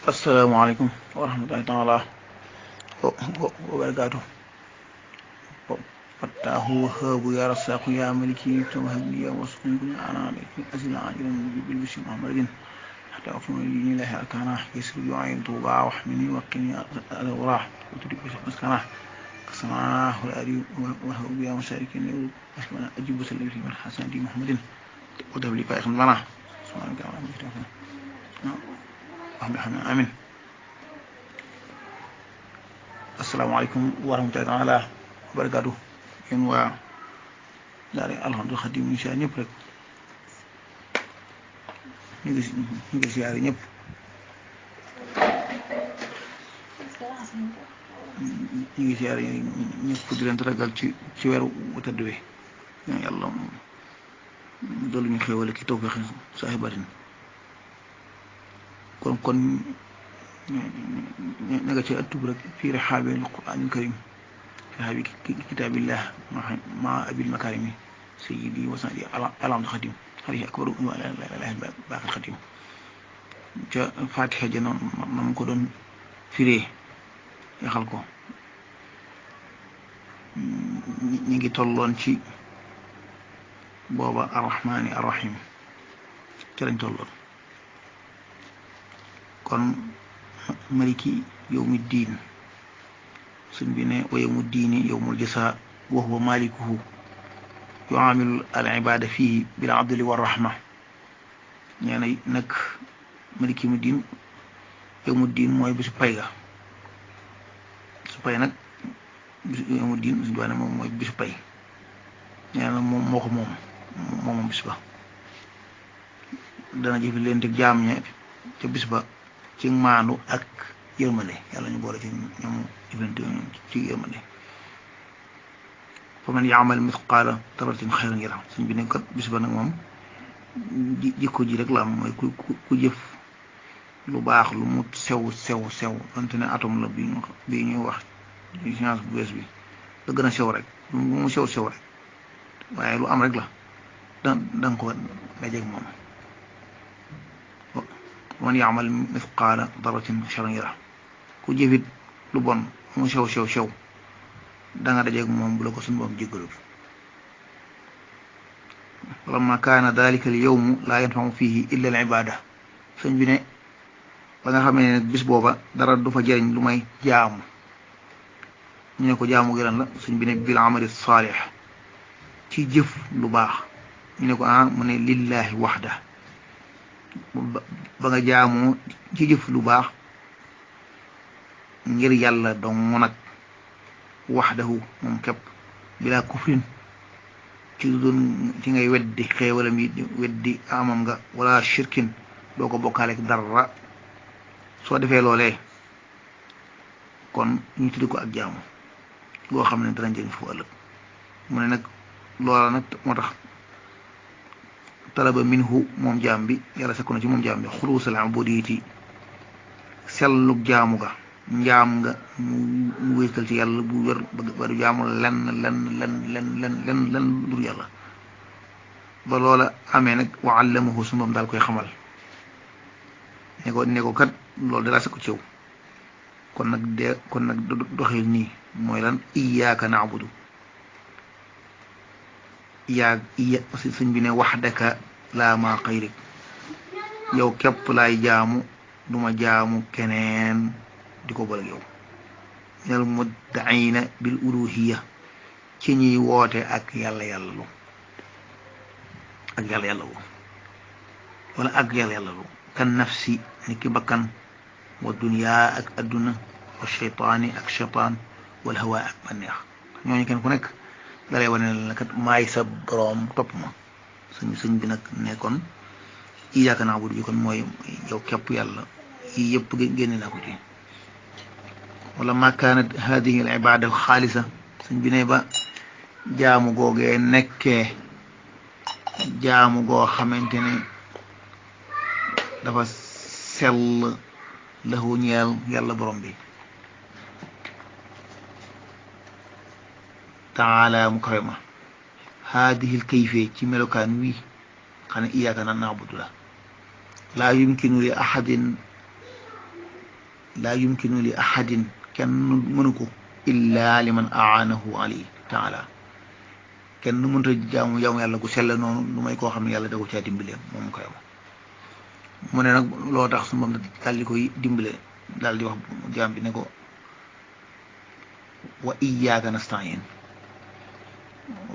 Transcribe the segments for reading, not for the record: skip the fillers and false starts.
Assalamualaikum warahmatullahi taala wabarakatuh. Fattahu wahabu ya rasaku ya maliki tumhabli ya wasqun kun ana alaikum azila ajilan bil bishri muhammadin hatta afunu lillahi arkana yasir yu'ayin tuba wa hmini wa qini al-awrah wa tudib maskana kasana wa ari wa habu ya musharikin asmana ajibu sallallahu fi hasan di muhammadin wa dabli fa ikhmana subhanaka wa bihamdika amin. Assalamualaikum warahmatullahi taala wabarakatuh. Yéen waa daara Alhamdul Xadim incha ñëpp rek ñu ngi siyaare ñëpp ñu ngi siyaare ñëpp di leen taragal ci weeru wu tedd wi yàlla doolu ñu xéewale ki tawfeex saahibatin kon nga ci ëttub rek fii rihaabil quraanil karim هذه كتاب الله مع أبي المكارم سيدي وسندي الحمد الخديم هذه أكبر ولا لا باقي الخديم جاء فاتحة جنون نمكن فيه يخلقه نيجي تولون شيء بابا الرحمن الرحيم كلام تولون كون ملكي يوم الدين suñ bi ne wa yawmu diini yawmul jasa wa huwa malikuhu yuamilu al ibada fihi bil adli wa rahma nee na nag maliki mu diin yawmu diin mooy bisu pay ga su pay nag bisu yawmu diin suñ doone moom mooy bisu pay nee na moom moo ko moom bis ba dana jëfi leen te jaam ñe ca bis ba ci maandu ak yërmande yàlla ñu boole ci ñoom jëflante ci yërmande fa man yaamal mithqaala daratin xayran yara suñ bi ne kat bis ba nag moom jikko ji rek la am mooy ku jëf lu baax lu mu sew donte ne atome la bi ñuy wax ci science bu bees bi la gën a sew rek lu mu sew rek waaye lu am rek la danga ko dajeeg moom man yaamal mithqaala daratin xayran yara ku jëfit lu bon mu sew da nga dajeeg moom bu la ko suñu boom jéggalul lamma kaana dalika al yawmu laa yanfa'u fihi illa al ibada sëñ bi ne ba nga xamee ne bis booba dara du fa jëriñ lu may jaamu ñu ne ko jaamu gi lan la sëñ bi ne bil amali saalih ci jëf lu baax ñu ne ko mu ne lillahi waxda ba nga jaamu ci jëf lu baax ngir yàlla dong nag waxdahu moom képp bila kufrin ci doon ci ngay weddi xéewalam yi weddi amam nga wala shirkin doo ko bokkaaleek dara soo defee loolee kon ñu tuddi ko ak jaamu boo xam ne dana njëriñ fu ëllëg mu ne nag loola nag moo tax talaba minhu moom jaam bi yàlla sakku na ci moom jaam bi xuluusal ubudiyati sellug jaamu ga njaam nga mu wéetal ci yàlla bu wér ba du jaamu lenn dur yàlla ba loola amee nag wa allamahu su moom daal koy xamal ne ko kat loolu dalaa sakku ci yow kon nag doxeel nii mooy lan iyyaka na'budu parce que sëñ bi ne wahdaka laa ma xayrik yow képp laay jaamu duma jaamu keneen di ko bëgg yow minal muddaina bil uluhiyya ci ñuy woote ak yàlla lu kan nafsi ni ki bakkan wa dunya ak adduna wa shaytaani ak shaytaan wal hawa ak banneex ñooñu kenn ku nekk dalay wane la kat maay sa boroom topp ma sëñ bi nag nekkoon iyyaka na'budu ji kon mooy yow képp yàlla yi yëpp génne naa ko ci wala ma kaanat hadihi al ibada al xaalisa suñ bi ne ba jaamu googee nekkee jaamu goo xamante ne dafa sell lahu ñeel yàlla borom bi taala mu kawe ma hadihi al kayfe ci melokaan wi xam ne iyyaka na'budu la laa yumkinu li ahadin laa yumkinu li ahadin kenn mënu ko illa liman aanahu alayhi taala kenn mënta jaamu yàlla gu sell noonu lu may koo xam ne yàlla da ko caa dimbale moom koy am mu ne nag loo tax su moom daal di koy dimbale daal di wax jaam bi ne ko wa iyyaaka nasta'iin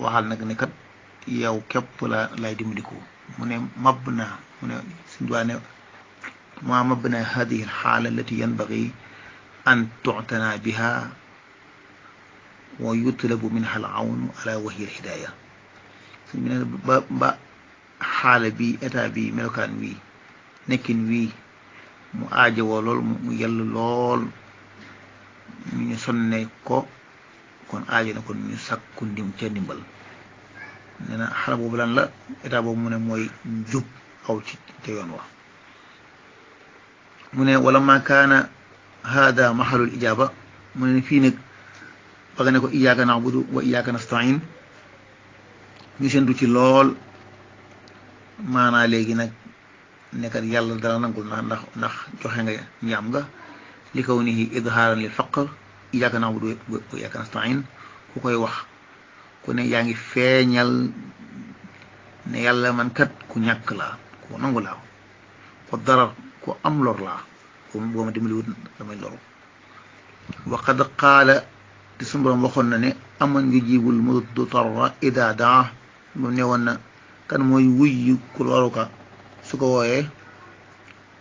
waxal nag ne kat yow képp la lay dimbaliku mu ne mab naa mu ne suñu duwaa ne ma mab naa hadihi alxaala allati yanbagi an tu'tana biha wa yutlabu minha al-awn ala wahyi al-hidaaya suñ bi ne ba xaala bi état bi melokaan wi nekkin wi mu aajowoo lool mu yell lool ñu sonne ko kon aajo na kon ñu sakku ndimbal nee na xala boobu lan la état boobu mu ne mooy jub aw ci te yoon wa mu ne wala ma kaana hada mahalul ijaba mu ne fii nag ba nga ne ko iyyaka na'budu wa iyyaka nasta'in ñu sentu ci lool maanaa léegi nag nekkat yàlla dara nangul ndax joxe nga njaam nga li kawnihi idhaaran lil faqr iyyaka na'budu wa iyyaka nasta'in ku koy wax ku ne yaa ngi feeñal ne yàlla man kat ku ñàkk laa ku nangu laa ko darar ku am lor laa ko boo ma dimbali wut damay loru wa qad qaala te suñu borom waxoon na ne aman yujibul mudarra idaa daa mu ne woon na kan mooy wuyu ku loru ka su ko wooyee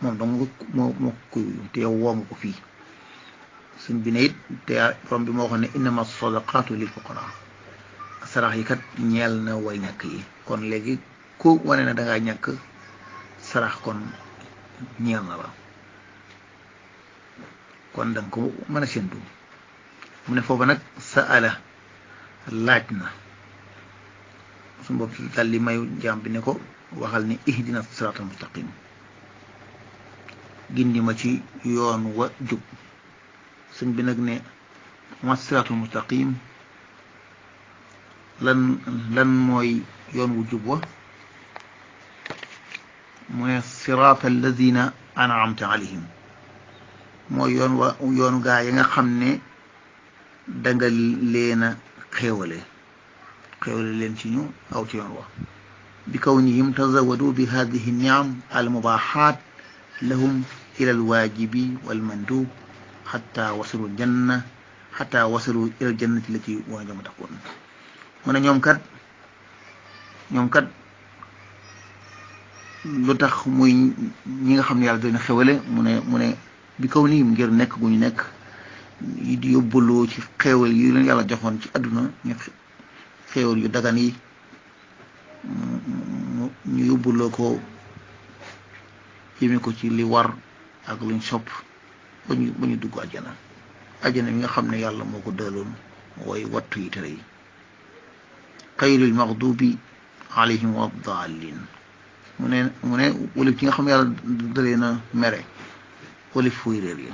moom dong moo ko te yow woomu ko fii suñ bi ne it te borom bi moo waxoon ne innama sadaqatu lil fuqara sarax yi kat ñeel na way ñàkk yi kon léegi ku wane na dangaa ñàkk sarax kon ñeel na la kon danga ko mën a séntu mu ne foofu nag sa'ala laaj na su bopp dal li mayu jaam bi ne ko waxal ni ihdina siraatal mustaqim gindi ma ci yoon wa jub sëñ bi nag ne ma siraatul mustaqim lan mooy yoon wu jub wa mu ne siraatal lazina an'amta alayhim mooy yoonu gaa yi nga xam ne danga leen a xéewale leen ci ñu aw ci yoon wa bi kawnihim tazawadu bi hadihi niam al mubahat lahum ila al wajibi wal mandub xata wasalu janna xata wasalu ila jannati lati wa'ada muttaqun mu ne ñoom kat lu tax muy ñi nga xam ne yàlla dina xéwale mu ne bi kawnihim ngir nekk gu ñu nekk di yóbbaloo ci xéewal yi leen yàlla joxoon ci àdduna ñu xéewal yu dagan yi ñu yóbbaloo ko jëme ko ci li war ak luñ sopp ba ñu dugg àjjana mi nga xam ne yàlla moo ko dëloon way wattu yi tere yi xayril maxdubi alayhim wa daalin mu ne walif ci nga xam ne yàlla dalee na mere walif fuy réer yi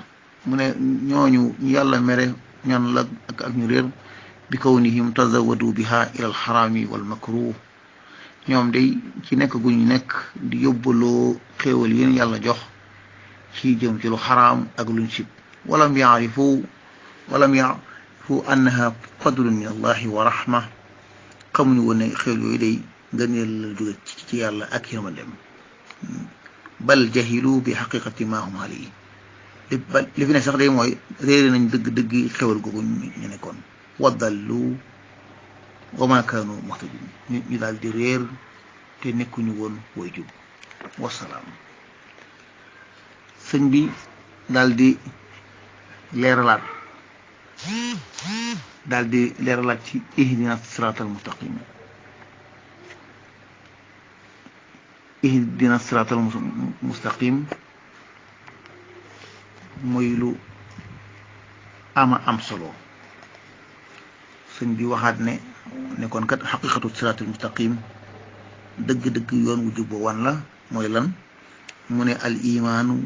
mu ne ñooñu ñu yàlla mere ñan la ak ñu réer bi kawnihim tazawadu biha ila alxaraami wal makruh ñoom day ci nekk gu ñu nekk di yóbbaloo xéewal yéen yàlla jox ci jëm ci lu xaraam ak luñ sib walam yaarifu annaha fadlun min allahi wa rahma xamuñu woon ne xéewal yooyu day ngëneel la jóge ci yàlla ak yërmandem bal jahilu bi xaqiqati ma hum alayhi li fi ne sax day mooy réere nañ dëgg xéwal googu ñu nekkoon waddallu wa ma kaanu muhtadin ñu daal di réer te nekkuñu woon way jub wasalaam sëñ bi daal di leeralaat ci ihdina siraatal mustaqim mooy lu ama am solo sëñ bi waxaat ne kon kat xaqiqatu siraatul mustaqim dëgg-dëgg yoon wu jub wan la mooy lan mu ne al imaanu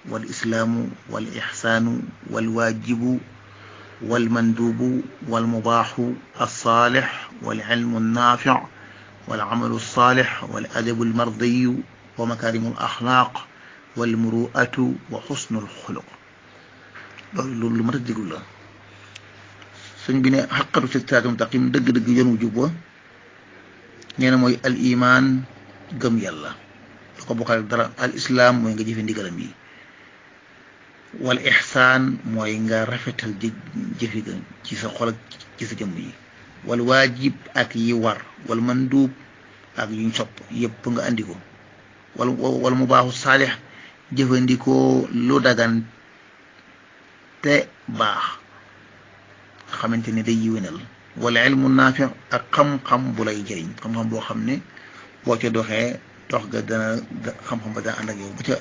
wal islaamu wal ixsaanu wal waajibu wal manduubu wal mubaaxu alsaalix wal ilmu naafic wal amalu saalix wal adabu almardiyu wa makaarimu al axlaaq wal muru'atu wa xusnul xuluq loolu lu mat a déglu la sëñ bi ne xaqatu si siraatal mustaqim dëgg-dëgg yoon wu jub wa nee na mooy al iman gëm yàlla da ko bokkal dara al islam mooy nga jëfe ndigalam yi wal ihsaan mooy nga rafetal jëfi ga ci sa xol ak ci sa jëmm yi wal waajib ak yi war wal manduub ak yuñ sopp yëpp nga andi ko wala mu baaxu saalix jëfandikoo lu dagan te baax nga xamante ne day yiwénal wala ilmu naafi ak xam-xam bu lay jëriñ xam-xam boo xam ne boo ca doxee dox ga dana xam-xam ba dana ànd ak yow ba ca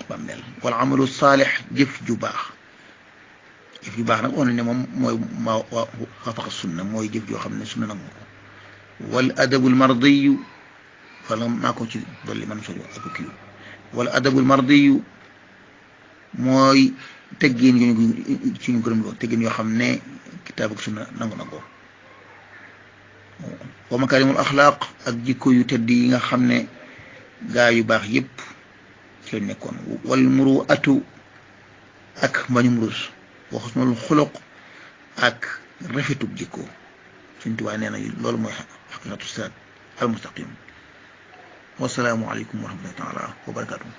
bàmmeel wala amalu saalix jëf ju baax nag on ne moom mooy ma wafaqa sunna mooy jëf joo xam ne sunna nangu ko wal adabul mardiyu fala maa ko ci dolli man sojo ak kii wala adabul mardiyu mooy teggin yu ci ñu gërëm loo teggin yoo xam ne kitaab ak sunna nangu na ko wa makarimul axlaaq ak jikko yu tedd yi nga xam ne gaa yu baax yépp ci lañ nekkoon wal muru atu ak mbañum rus wa xusnul xuluq ak rafetub jikko Sëñ Tuubaa nee na loolu mooy xaqiqatu siraat al mustaqim wasalaamu aleykum wa rahmatullahi taala wa barakatuh